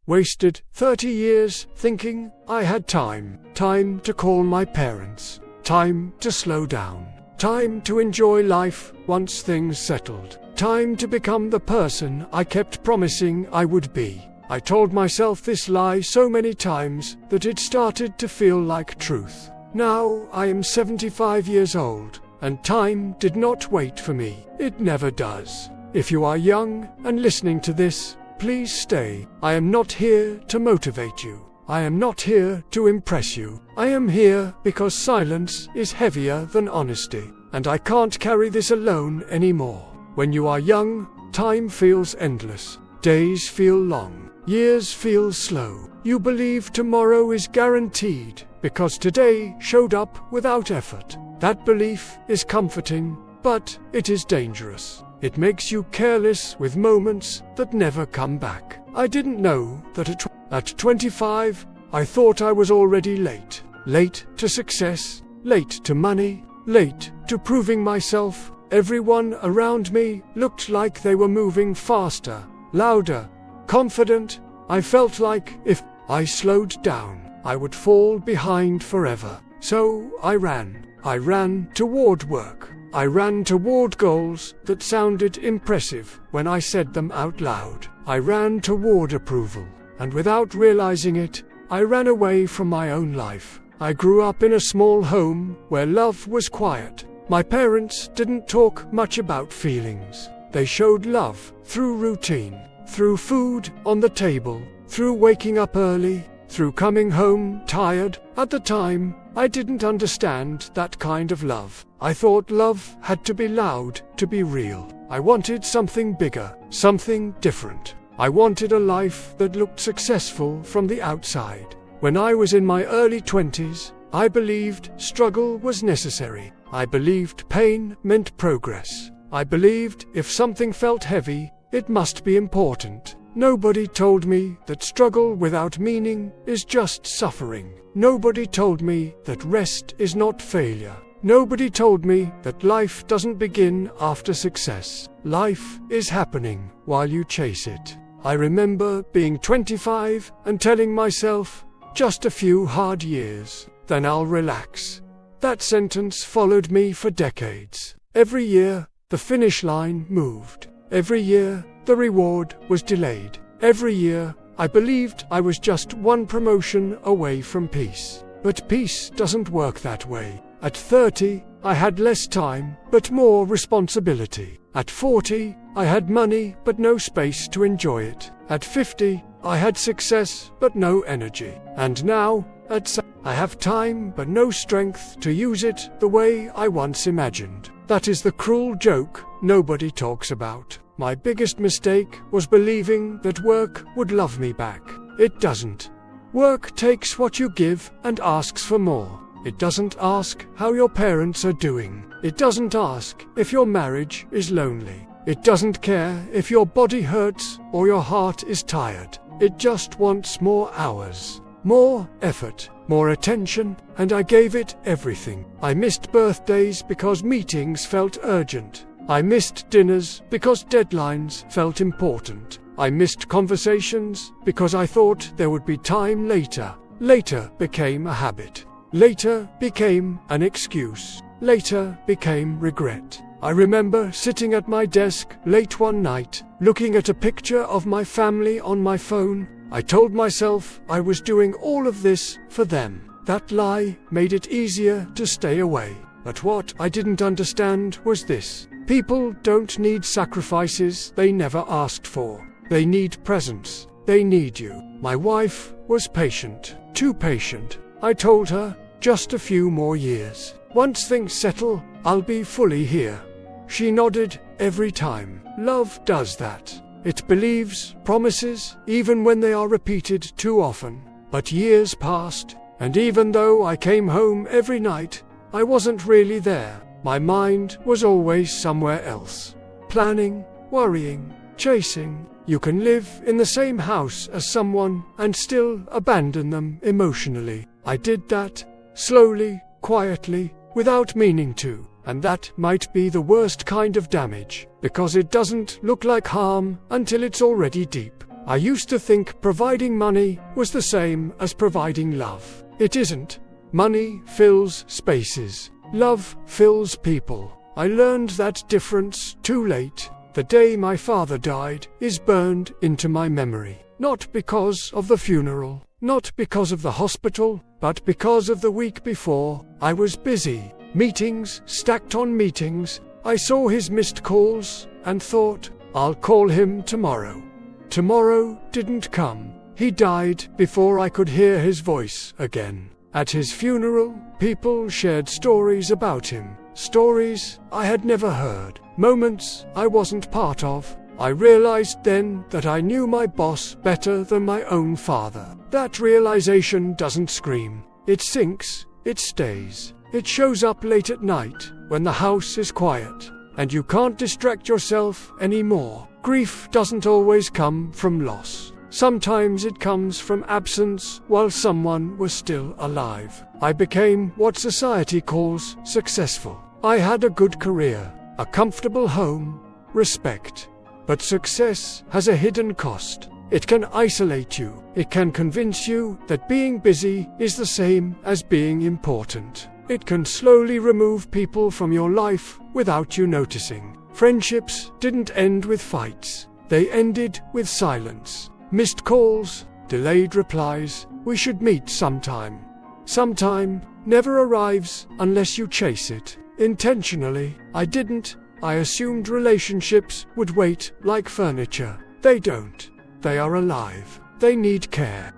Wasted 30 years thinking I had time. Time to call my parents. Time to slow down. Time to enjoy life once things settled. Time to become the person I kept promising I would be. I told myself this lie so many times that it started to feel like truth. Now I am 75 years old, and time did not wait for me. It never does. If you are young and listening to this, please stay. I am not here to motivate you. I am not here to impress you. I am here because silence is heavier than honesty, and I can't carry this alone anymore. When you are young, time feels endless. Days feel long. Years feel slow. You believe tomorrow is guaranteed because today showed up without effort. That belief is comforting, but it is dangerous. It makes you careless with moments that never come back. I didn't know that at 25, I thought I was already late. Late to success, late to money, late to proving myself. Everyone around me looked like they were moving faster, louder, confident. I felt like if I slowed down, I would fall behind forever. So I ran. I ran toward work. I ran toward goals that sounded impressive when I said them out loud. I ran toward approval, and without realizing it, I ran away from my own life. I grew up in a small home where love was quiet. My parents didn't talk much about feelings. They showed love through routine, through food on the table, through waking up early, through coming home tired. At the time, I didn't understand that kind of love. I thought love had to be loud to be real. I wanted something bigger, something different. I wanted a life that looked successful from the outside. When I was in my early 20s, I believed struggle was necessary. I believed pain meant progress. I believed if something felt heavy, it must be important. Nobody told me that struggle without meaning is just suffering. Nobody told me that rest is not failure. Nobody told me that life doesn't begin after success. Life is happening while you chase it. I remember being 25 and telling myself, just a few hard years, then I'll relax. That sentence followed me for decades. Every year, the finish line moved. Every year, the reward was delayed. Every year, I believed I was just one promotion away from peace. But peace doesn't work that way. At 30, I had less time, but more responsibility. At 40, I had money, but no space to enjoy it. At 50, I had success, but no energy. And now, I have time, but no strength to use it the way I once imagined. That is the cruel joke nobody talks about. My biggest mistake was believing that work would love me back. It doesn't. Work takes what you give and asks for more. It doesn't ask how your parents are doing. It doesn't ask if your marriage is lonely. It doesn't care if your body hurts or your heart is tired. It just wants more hours, more effort, more attention, and I gave it everything. I missed birthdays because meetings felt urgent. I missed dinners because deadlines felt important. I missed conversations because I thought there would be time later. Later became a habit. Later became an excuse. Later became regret. I remember sitting at my desk late one night, looking at a picture of my family on my phone. I told myself I was doing all of this for them. That lie made it easier to stay away. But what I didn't understand was this. People don't need sacrifices they never asked for. They need presence. They need you. My wife was patient. Too patient. I told her, just a few more years. Once things settle, I'll be fully here. She nodded every time. Love does that. It believes promises even when they are repeated too often. But years passed, and even though I came home every night, I wasn't really there. My mind was always somewhere else. Planning, worrying, chasing. You can live in the same house as someone and still abandon them emotionally. I did that, slowly, quietly, without meaning to. And that might be the worst kind of damage, because it doesn't look like harm until it's already deep. I used to think providing money was the same as providing love. It isn't. Money fills spaces. Love fills people. I learned that difference too late. The day my father died is burned into my memory. Not because of the funeral, not because of the hospital, but because of the week before. I was busy. Meetings stacked on meetings. I saw his missed calls and thought, I'll call him tomorrow. Tomorrow didn't come. He died before I could hear his voice again. At his funeral, people shared stories about him. Stories I had never heard. Moments I wasn't part of. I realized then that I knew my boss better than my own father. That realization doesn't scream. It sinks. It stays. It shows up late at night when the house is quiet and you can't distract yourself anymore. Grief doesn't always come from loss. Sometimes it comes from absence while someone was still alive. I became what society calls successful. I had a good career, a comfortable home, respect. But success has a hidden cost. It can isolate you. It can convince you that being busy is the same as being important. It can slowly remove people from your life without you noticing. Friendships didn't end with fights. They ended with silence. Missed calls, delayed replies. We should meet sometime. Sometime never arrives unless you chase it. Intentionally, I didn't. I assumed relationships would wait like furniture. They don't. They are alive. They need care.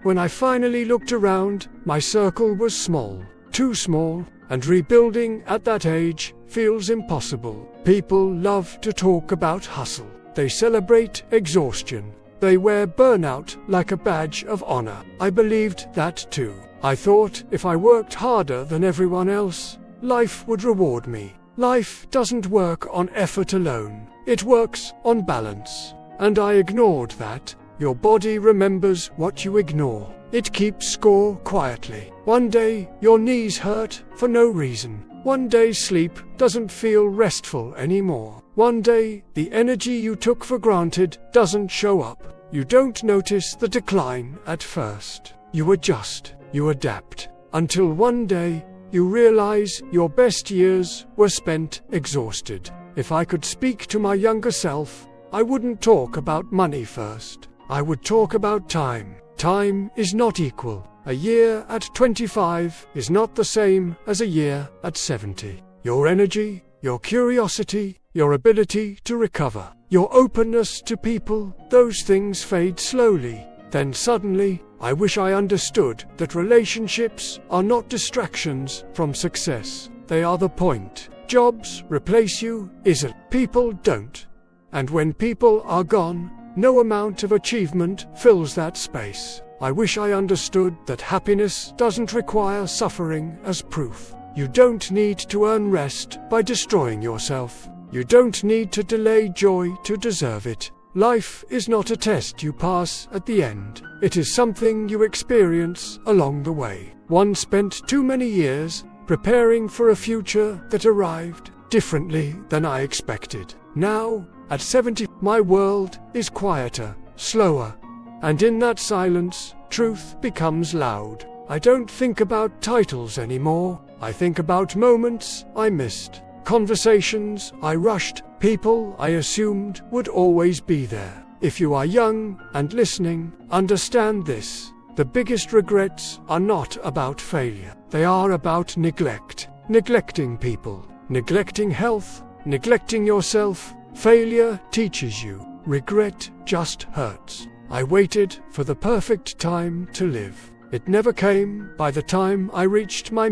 When I finally looked around, my circle was small. Too small, and rebuilding at that age feels impossible. People love to talk about hustle. They celebrate exhaustion. They wear burnout like a badge of honor. I believed that too. I thought if I worked harder than everyone else, life would reward me. Life doesn't work on effort alone. It works on balance. And I ignored that. Your body remembers what you ignore. It keeps score quietly. One day, your knees hurt for no reason. One day, sleep doesn't feel restful anymore. One day, the energy you took for granted doesn't show up. You don't notice the decline at first. You adjust. You adapt. Until one day, you realize your best years were spent exhausted. If I could speak to my younger self, I wouldn't talk about money first. I would talk about time. Time is not equal. A year at 25 is not the same as a year at 70. Your energy, your curiosity, your ability to recover, your openness to people, those things fade slowly. Then suddenly, I wish I understood that relationships are not distractions from success. They are the point. Jobs replace you, isn't. People don't. And when people are gone, no amount of achievement fills that space. I wish I understood that happiness doesn't require suffering as proof. You don't need to earn rest by destroying yourself. You don't need to delay joy to deserve it. Life is not a test you pass at the end. It is something you experience along the way. One spent too many years preparing for a future that arrived differently than I expected. Now, at 70, my world is quieter, slower, and in that silence, truth becomes loud. I don't think about titles anymore. I think about moments I missed, conversations I rushed, people I assumed would always be there. If you are young and listening, understand this. The biggest regrets are not about failure. They are about neglect. Neglecting people, neglecting health, neglecting yourself. Failure teaches you. Regret just hurts. I waited for the perfect time to live. It never came. By the time I reached my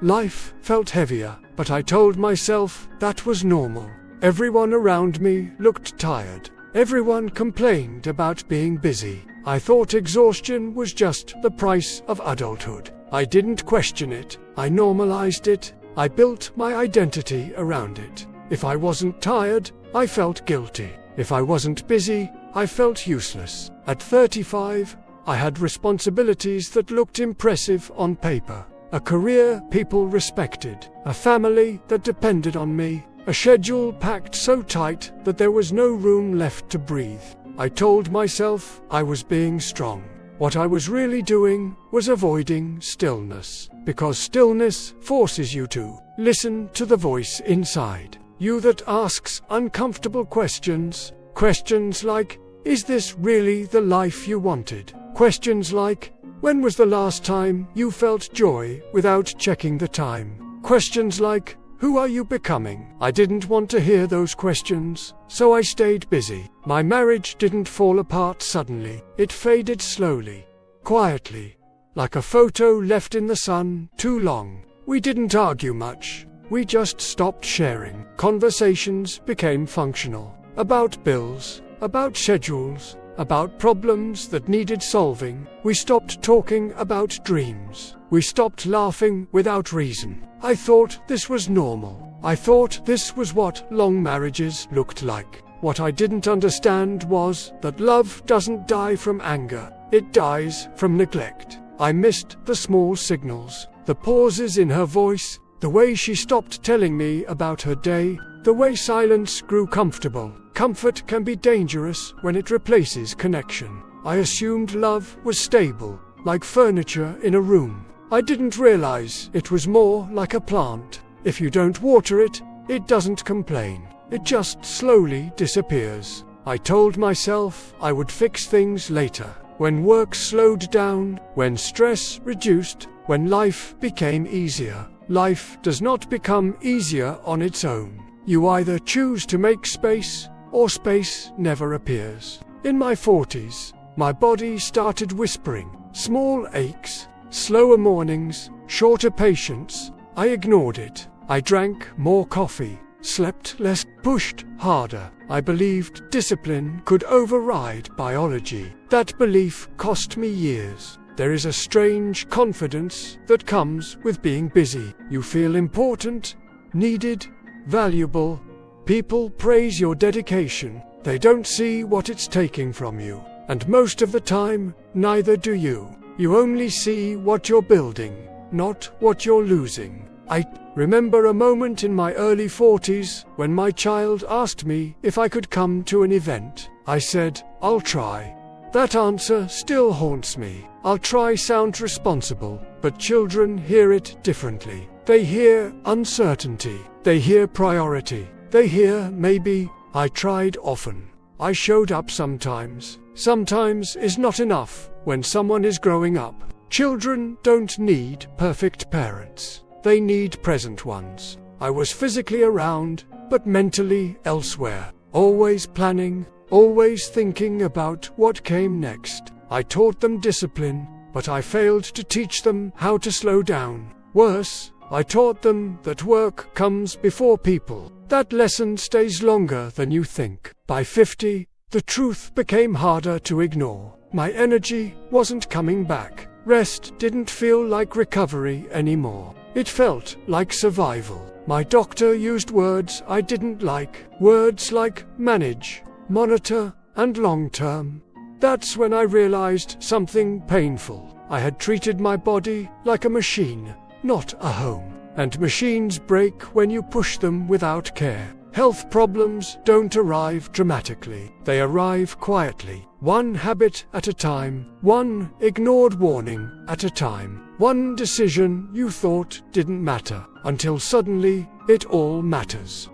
life felt heavier, but I told myself that was normal. Everyone around me looked tired. Everyone complained about being busy. I thought exhaustion was just the price of adulthood. I didn't question it. I normalized it. I built my identity around it. If I wasn't tired, I felt guilty. If I wasn't busy, I felt useless. At 35, I had responsibilities that looked impressive on paper. A career people respected. A family that depended on me. A schedule packed so tight that there was no room left to breathe. I told myself I was being strong. What I was really doing was avoiding stillness, because stillness forces you to listen to the voice inside you that asks uncomfortable questions. Questions like, is this really the life you wanted? Questions like, when was the last time you felt joy without checking the time? Questions like, who are you becoming? I didn't want to hear those questions, so I stayed busy. My marriage didn't fall apart suddenly. It faded slowly, quietly, like a photo left in the sun too long. We didn't argue much. We just stopped sharing. Conversations became functional. About bills, about schedules, about problems that needed solving. We stopped talking about dreams. We stopped laughing without reason. I thought this was normal. I thought this was what long marriages looked like. What I didn't understand was that love doesn't die from anger. It dies from neglect. I missed the small signals, the pauses in her voice, the way she stopped telling me about her day, the way silence grew comfortable. Comfort can be dangerous when it replaces connection. I assumed love was stable, like furniture in a room. I didn't realize it was more like a plant. If you don't water it, it doesn't complain. It just slowly disappears. I told myself I would fix things later. When work slowed down, when stress reduced, when life became easier. Life does not become easier on its own. You either choose to make space, or space never appears. In my 40s, my body started whispering. Small aches, slower mornings, shorter patience. I ignored it. I drank more coffee, slept less, pushed harder. I believed discipline could override biology. That belief cost me years. There is a strange confidence that comes with being busy. You feel important, needed, valuable. People praise your dedication. They don't see what it's taking from you. And most of the time, neither do you. You only see what you're building, not what you're losing. I remember a moment in my early 40s when my child asked me if I could come to an event. I said, I'll try. That answer still haunts me. I'll try sounds responsible, but children hear it differently. They hear uncertainty. They hear priority. They hear maybe. I tried often. I showed up sometimes. Sometimes is not enough when someone is growing up. Children don't need perfect parents. They need present ones. I was physically around, but mentally elsewhere. Always planning, always thinking about what came next. I taught them discipline, but I failed to teach them how to slow down. Worse, I taught them that work comes before people. That lesson stays longer than you think. By 50, the truth became harder to ignore. My energy wasn't coming back. Rest didn't feel like recovery anymore. It felt like survival. My doctor used words I didn't like. Words like manage, monitor, and long-term. That's when I realized something painful. I had treated my body like a machine, not a home. And machines break when you push them without care. Health problems don't arrive dramatically. They arrive quietly. One habit at a time. One ignored warning at a time. One decision you thought didn't matter, until suddenly it all matters.